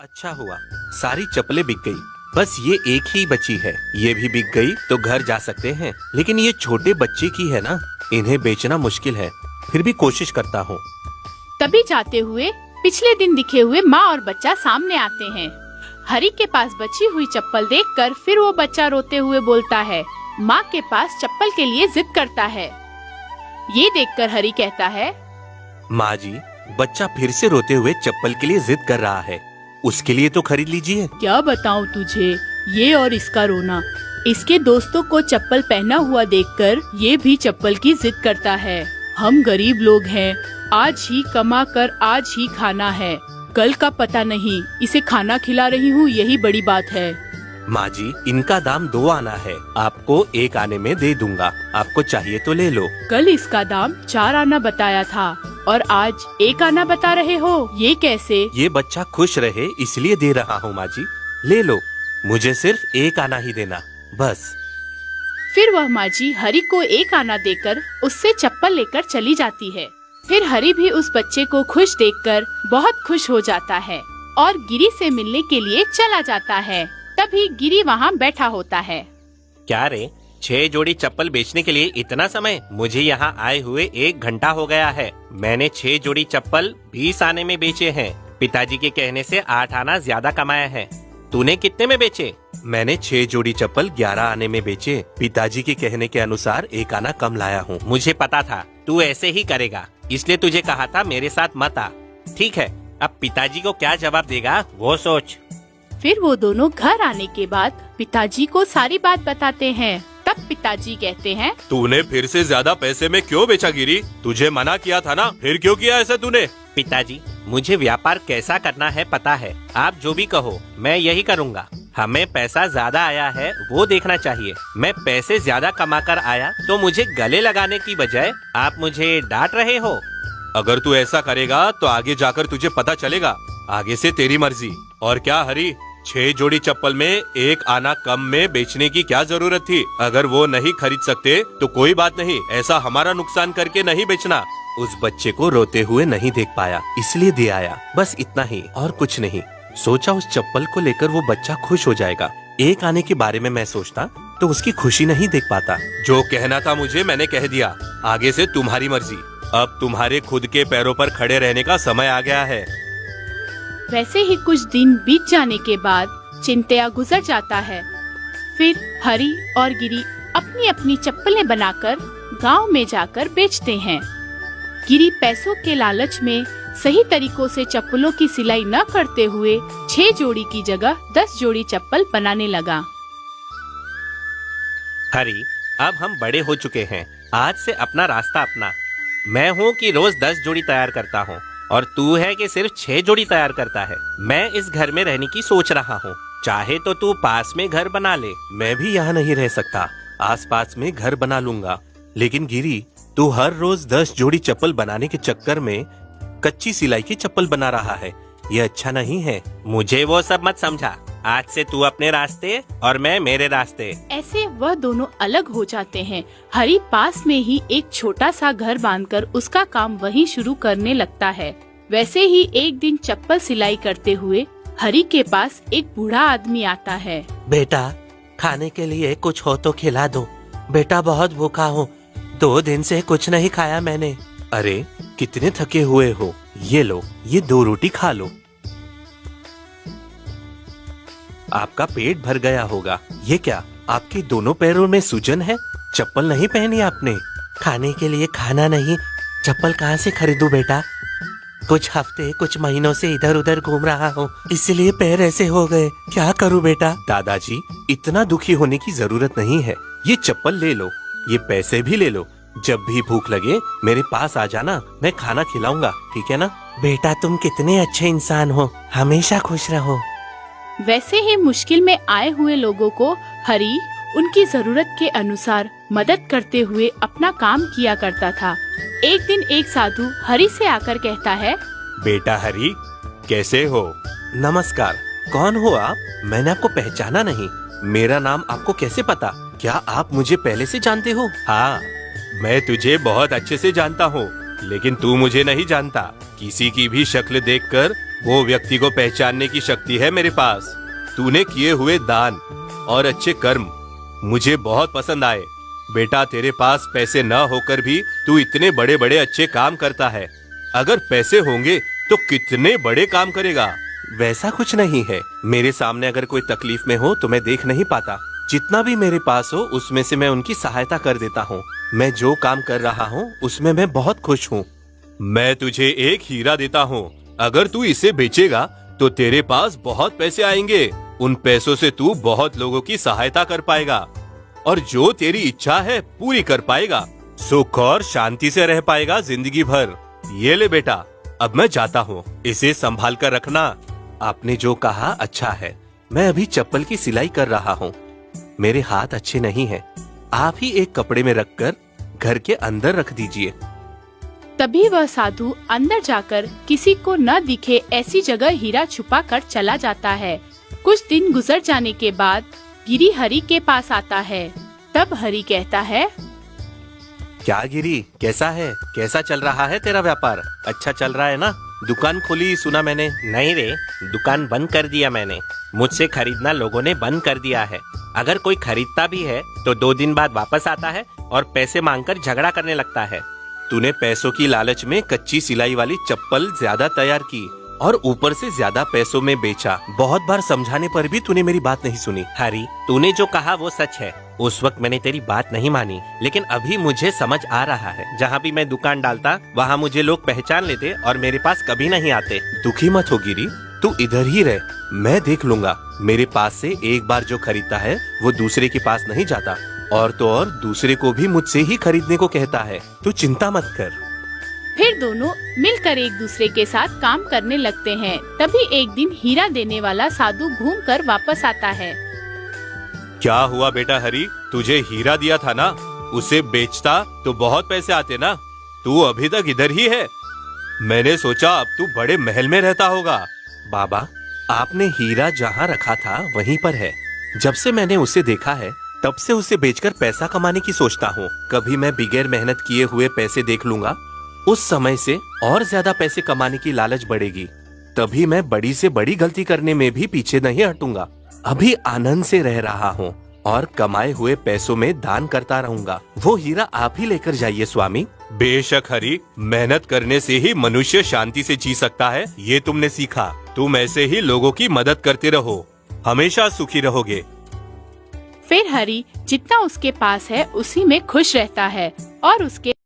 अच्छा हुआ, सारी चप्पलें बिक गई। बस ये एक ही बची है, ये भी बिक गई तो घर जा सकते हैं। लेकिन ये छोटे बच्चे की है ना, इन्हें बेचना मुश्किल है। फिर भी कोशिश करता हूँ। तभी जाते हुए पिछले दिन दिखे हुए माँ और बच्चा सामने आते हैं। हरी के पास बची हुई चप्पल देखकर फिर वो बच्चा रोते हुए बोलता है, माँ के पास चप्पल के लिए जिद करता है। ये देखकर हरी कहता है, माँ जी, बच्चा फिर से रोते हुए चप्पल के लिए जिद कर रहा है, उसके लिए तो खरीद लीजिए। क्या बताऊँ तुझे, ये और इसका रोना। इसके दोस्तों को चप्पल पहना हुआ देखकर ये भी चप्पल की जिद करता है। हम गरीब लोग हैं, आज ही कमा कर आज ही खाना है, कल का पता नहीं। इसे खाना खिला रही हूँ, यही बड़ी बात है। माँ जी, इनका दाम 2 आना है, आपको 1 आने में दे दूंगा। आपको चाहिए तो ले लो। कल इसका दाम 4 आना बताया था और आज 1 आना बता रहे हो, ये कैसे? ये बच्चा खुश रहे इसलिए दे रहा हूँ माँ जी, ले लो। मुझे सिर्फ 1 आना ही देना, बस। फिर वह माँ जी हरी को 1 आना देकर उससे चप्पल लेकर चली जाती है। फिर हरी भी उस बच्चे को खुश देखकर बहुत खुश हो जाता है और गिरी से मिलने के लिए चला जाता है। तभी गिरी वहाँ बैठा होता है। क्या रे, 6 जोड़ी चप्पल बेचने के लिए इतना समय? मुझे यहाँ आए हुए 1 घंटा हो गया है। मैंने 6 जोड़ी चप्पल 20 आने में बेचे हैं। पिताजी के कहने से 8 आना ज्यादा कमाया है। तूने कितने में बेचे? मैंने 6 जोड़ी चप्पल 11 आने में बेचे। पिताजी के कहने के अनुसार 1 आना कम लाया हूँ। मुझे पता था तू ऐसे ही करेगा, इसलिए तुझे कहा था मेरे साथ मत आ। ठीक है, अब पिताजी को क्या जवाब देगा वो सोच। फिर वो दोनों घर आने के बाद पिताजी को सारी बात बताते हैं। तब पिताजी कहते हैं, तूने फिर से ज्यादा पैसे में क्यों बेचा गिरी? तुझे मना किया था ना, फिर क्यों किया ऐसा तूने? पिताजी, मुझे व्यापार कैसा करना है पता है। आप जो भी कहो मैं यही करूँगा। हमें पैसा ज्यादा आया है वो देखना चाहिए। मैं पैसे ज्यादा कमा कर आया तो मुझे गले लगाने की बजाय आप मुझे डांट रहे हो। अगर तू ऐसा करेगा तो आगे जाकर तुझे पता चलेगा। आगे से तेरी मर्जी। और क्या हरी, 6 जोड़ी चप्पल में 1 आना कम में बेचने की क्या जरूरत थी? अगर वो नहीं खरीद सकते तो कोई बात नहीं, ऐसा हमारा नुकसान करके नहीं बेचना। उस बच्चे को रोते हुए नहीं देख पाया इसलिए दे आया, बस इतना ही और कुछ नहीं। सोचा उस चप्पल को लेकर वो बच्चा खुश हो जाएगा। 1 आने के बारे में मैं सोचता तो उसकी खुशी नहीं देख पाता। जो कहना था मुझे मैंने कह दिया, आगे से तुम्हारी मर्जी। अब तुम्हारे खुद के पैरों पर खड़े रहने का समय आ गया है। वैसे ही कुछ दिन बीत जाने के बाद चिंतया गुजर जाता है। फिर हरी और गिरी अपनी अपनी चप्पलें बनाकर गांव में जाकर बेचते हैं। गिरी पैसों के लालच में सही तरीकों से चप्पलों की सिलाई न करते हुए 6 जोड़ी की जगह 10 जोड़ी चप्पल बनाने लगा। हरी, अब हम बड़े हो चुके हैं, आज से अपना रास्ता अपना। मैं हूँ कि रोज 10 जोड़ी तैयार करता हूँ और तू है कि सिर्फ 6 जोड़ी तैयार करता है। मैं इस घर में रहने की सोच रहा हूँ, चाहे तो तू पास में घर बना ले। मैं भी यहाँ नहीं रह सकता, आसपास में घर बना लूंगा। लेकिन गिरी, तू हर रोज 10 जोड़ी चप्पल बनाने के चक्कर में कच्ची सिलाई की चप्पल बना रहा है, ये अच्छा नहीं है। मुझे वो सब मत समझा, आज से तू अपने रास्ते और मैं मेरे रास्ते। ऐसे वह दोनों अलग हो जाते हैं। हरी पास में ही एक छोटा सा घर बांधकर उसका काम वहीं शुरू करने लगता है। वैसे ही एक दिन चप्पल सिलाई करते हुए हरी के पास एक बूढ़ा आदमी आता है। बेटा, खाने के लिए कुछ हो तो खिला दो। बेटा बहुत भूखा हूँ, 2 दिन से कुछ नहीं खाया मैंने। अरे कितने थके हुए हो, ये लो, ये 2 रोटी खा लो। आपका पेट भर गया होगा। ये क्या, आपके दोनों पैरों में सूजन है? चप्पल नहीं पहनी आपने? खाने के लिए खाना नहीं, चप्पल कहाँ से खरीदूं बेटा? कुछ हफ्ते कुछ महीनों से इधर उधर घूम रहा हूँ, इसलिए पैर ऐसे हो गए। क्या करूँ बेटा? दादाजी, इतना दुखी होने की जरूरत नहीं है। ये चप्पल ले लो, ये पैसे भी ले लो। जब भी भूख लगे मेरे पास आ जाना, मैं खाना खिलाऊंगा, ठीक है ना? बेटा तुम कितने अच्छे इंसान हो, हमेशा खुश रहो। वैसे ही मुश्किल में आए हुए लोगों को हरी उनकी जरूरत के अनुसार मदद करते हुए अपना काम किया करता था। एक दिन एक साधु हरी से आकर कहता है, बेटा हरी, कैसे हो? नमस्कार, कौन हो आप? मैंने आपको पहचाना नहीं। मेरा नाम आपको कैसे पता? क्या आप मुझे पहले से जानते हो? हाँ, मैं तुझे बहुत अच्छे से जानता हूँ, लेकिन तू मुझे नहीं जानता। किसी की भी शक्ल देखकर वो व्यक्ति को पहचानने की शक्ति है मेरे पास। तूने किए हुए दान और अच्छे कर्म मुझे बहुत पसंद आए। बेटा, तेरे पास पैसे न होकर भी तू इतने बड़े बड़े अच्छे काम करता है। अगर पैसे होंगे तो कितने बड़े काम करेगा। वैसा कुछ नहीं है। मेरे सामने अगर कोई तकलीफ में हो तो मैं देख नहीं पाता। जितना भी मेरे पास हो उसमें से मैं उनकी सहायता कर देता हूँ। मैं जो काम कर रहा हूँ उसमें मैं बहुत खुश हूँ। मैं तुझे एक हीरा देता हूँ। अगर तू इसे बेचेगा तो तेरे पास बहुत पैसे आएंगे। उन पैसों से तू बहुत लोगों की सहायता कर पाएगा और जो तेरी इच्छा है पूरी कर पाएगा। सुख और शांति से रह पाएगा जिंदगी भर। ये ले बेटा, अब मैं जाता हूँ। इसे संभाल कर रखना। आपने जो कहा अच्छा है। मैं अभी चप्पल की सिलाई कर रहा हूँ। मेरे हाथ अच्छे नहीं हैं। आप ही एक कपड़े में रखकर घर के अंदर रख दीजिए। तभी वह साधु अंदर जाकर किसी को न दिखे ऐसी जगह हीरा छुपा कर चला जाता है। कुछ दिन गुजर जाने के बाद गिरी हरि के पास आता है। तब हरि कहता है, क्या गिरी, कैसा है? कैसा चल रहा है तेरा व्यापार? अच्छा चल रहा है ना? दुकान खोली सुना मैंने। नहीं रे, दुकान बंद कर दिया मैंने। मुझसे खरीदना लोगों ने बंद कर दिया है। अगर कोई खरीदता भी है तो 2 दिन बाद वापस आता है और पैसे मांगकर झगड़ा करने लगता है। तूने पैसों की लालच में कच्ची सिलाई वाली चप्पल ज्यादा तैयार की और ऊपर से ज्यादा पैसों में बेचा। बहुत बार समझाने पर भी तूने मेरी बात नहीं सुनी। हरी, तूने जो कहा वो सच है। उस वक्त मैंने तेरी बात नहीं मानी, लेकिन अभी मुझे समझ आ रहा है। जहाँ भी मैं दुकान डालता वहाँ मुझे लोग पहचान लेते और मेरे पास कभी नहीं आते। दुखी मत हो गिरी, तू इधर ही रह, मैं देख लूंगा। मेरे पास से एक बार जो खरीदता है वो दूसरे के पास नहीं जाता, और तो और दूसरे को भी मुझसे ही खरीदने को कहता है। तू चिंता मत कर। फिर दोनों मिलकर एक दूसरे के साथ काम करने लगते हैं। तभी एक दिन हीरा देने वाला साधु घूमकर वापस आता है। क्या हुआ बेटा हरी, तुझे हीरा दिया था ना, उसे बेचता तो बहुत पैसे आते ना। तू अभी तक इधर ही है। मैंने सोचा अब तू बड़े महल में रहता होगा। बाबा, आपने हीरा जहाँ रखा था वहीं पर है। जब से मैंने उसे देखा है तब से उसे बेचकर पैसा कमाने की सोचता हूँ। कभी मैं बिगैर मेहनत किए हुए पैसे देख लूंगा, उस समय से और ज्यादा पैसे कमाने की लालच बढ़ेगी। तभी मैं बड़ी से बड़ी गलती करने में भी पीछे नहीं हटूंगा। अभी आनंद से रह रहा हूँ और कमाए हुए पैसों में दान करता रहूंगा। वो हीरा आप ही लेकर जाइए स्वामी। बेशक हरी, मेहनत करने से ही मनुष्य शांति से जी सकता है, ये तुमने सीखा। तुम ऐसे ही लोगों की मदद करते रहो, हमेशा सुखी रहोगे। फिर हरि जितना उसके पास है उसी में खुश रहता है और उसके